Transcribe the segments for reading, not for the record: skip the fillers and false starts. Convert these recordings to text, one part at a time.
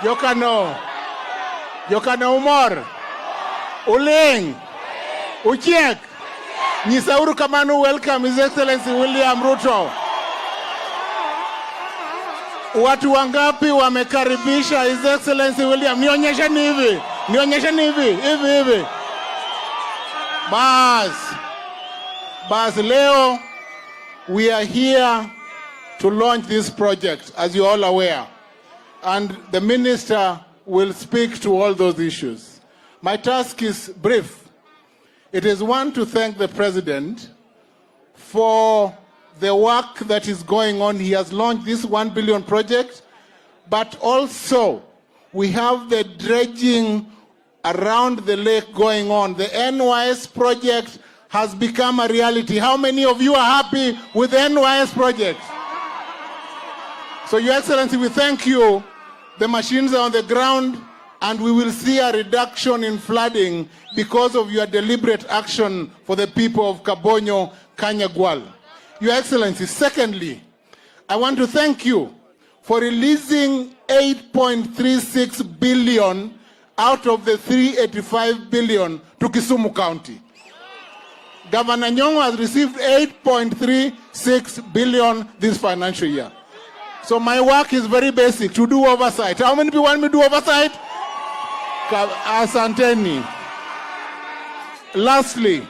Yokano Umor, Uling, Uchiek, Nisauru Kamanu, welcome His Excellency William Ruto. Watu wangapi wamekaribisha His Excellency William? Nionyesheni hivi. Bas, leo we are here to launch this project, as you all aware. And the minister will speak to all those issues. My task is brief. It is one, to thank the president for the work that is going on. He has launched this 1 billion project, but also we have the dredging around the lake going on. The NYS project has become a reality. How many of you are happy with the NYS project? So, Your Excellency, we thank you. The machines are on the ground, and we will see a reduction in flooding because of your deliberate action for the people of Kabonyo, Kanyagwal. Your Excellency, secondly, I want to thank you for releasing 8.36 billion out of the 385 billion to Kisumu County. Governor Nyongo has received 8.36 billion this financial year. So my work is very basic, to do oversight. How many people want me to do oversight? Asanteni. Lastly,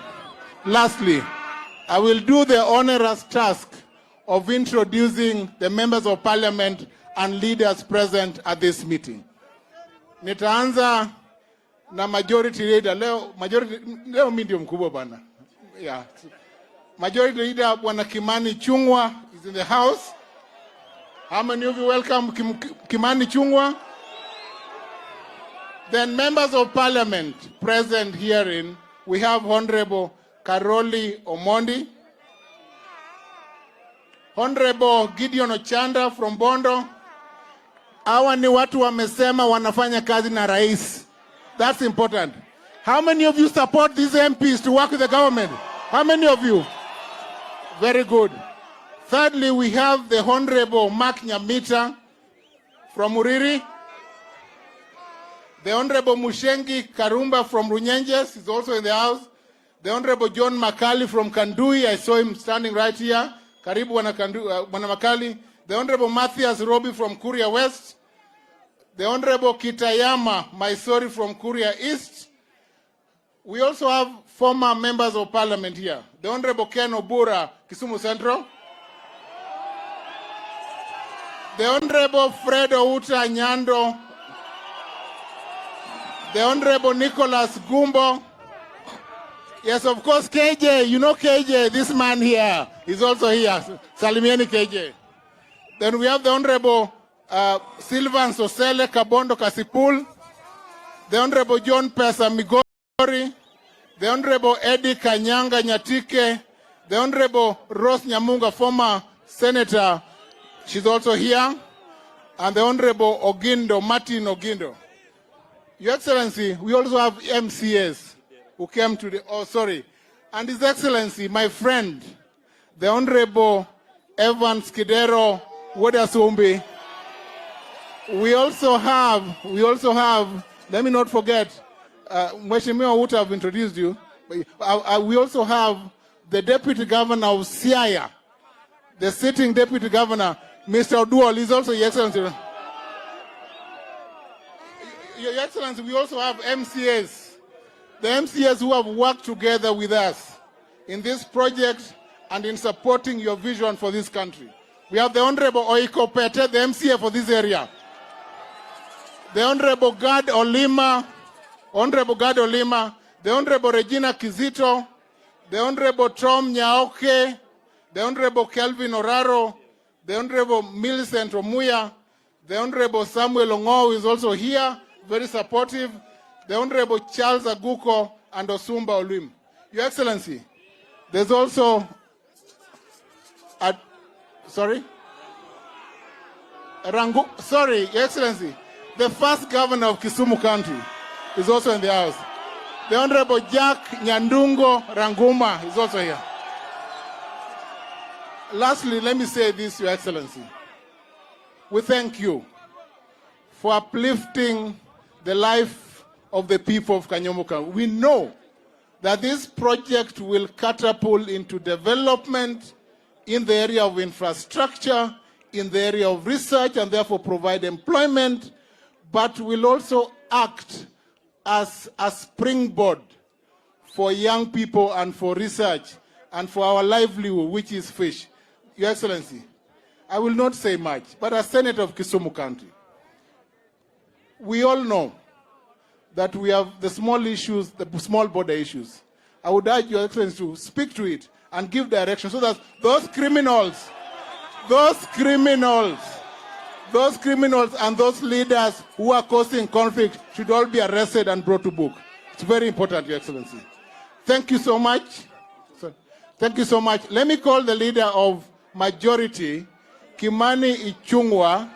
I will do the onerous task of introducing the members of parliament and leaders present at this meeting. Nitaanza na majority leader. Leo medium kubwa bana. Yeah. Majority leader Bwana Kimani Chungwa is in the house. How many of you welcome Kimani Chungwa? Then members of parliament present herein, we have Honorable Karoli Omondi, Honorable Gideon Ochanda from Bondo. Hawa ni watu wamesema wanafanya kazi na rais. That's important. How many of you support these MPs to work with the government? How many of you? Very good. Thirdly, we have the Honorable Mark Nyamita from Uriri. The Honorable Mushengi Karumba from Runyenjes is also in the house. The Honorable John Makali from Kandui, I saw him standing right here. Karibu wana Makali. The Honorable Matthias Robi from Kuria West. The Honorable Kitayama Maisori from Kuria East. We also have former members of parliament here. The Honorable Ken Obura, Kisumu Central. The Honorable Fred Outa Nyando. The Honorable Nicholas Gumbo. Yes, of course, KJ. You know KJ, this man here is also here. Salimieni KJ. Then we have the Honorable Sylvan Sosele Kabondo Kasipul. The Honorable John Pesa Migori. The Honorable Eddie Kanyanga Nyatike. The Honorable Rose Nyamunga, former Senator, she's also here. And the Honorable Ogindo, Martin Ogindo. Your Excellency, we also have MCAs who came to the, And His Excellency, my friend, the Honorable Evan Skidero Wodasumbi. We also have, let me not forget, Mheshimiwa would have introduced you. We also have the Deputy Governor of Siaya, the sitting Deputy Governor, Mr. Oduol, is also Your Excellency. Your Excellency, we also have MCAs. The MCAs who have worked together with us in this project and in supporting your vision for this country. We have the Honorable Oiko Pete, the MCA for this area. The Honorable Gad Olima, the Honorable Regina Kizito, the Honorable Tom Nyaoke, the Honorable Kelvin Oraro, the Honorable Millicent Omuya, the Honorable Samuel Ongo is also here, very supportive, the Honorable Charles Aguko and Osumba Olim. Your Excellency, there's also, Your Excellency, the first governor of Kisumu County is also in the house. The Honorable Jack Nyandungo Ranguma is also here. Lastly, let me say this, Your Excellency. We thank you for uplifting the life of the people of Kanyomoka. We know that this project will catapult into development in the area of infrastructure, in the area of research, and therefore provide employment, but will also act as a springboard for young people and for research and for our livelihood, which is fish. Your Excellency, I will not say much, but as Senator of Kisumu County, we all know that we have the small issues, the small border issues. I would urge Your Excellency to speak to it and give direction so that those criminals and those leaders who are causing conflict should all be arrested and brought to book. It's very important, Your Excellency. Thank you so much. Thank you so much. Let me call the leader of majority, Kimani Ichung'wa.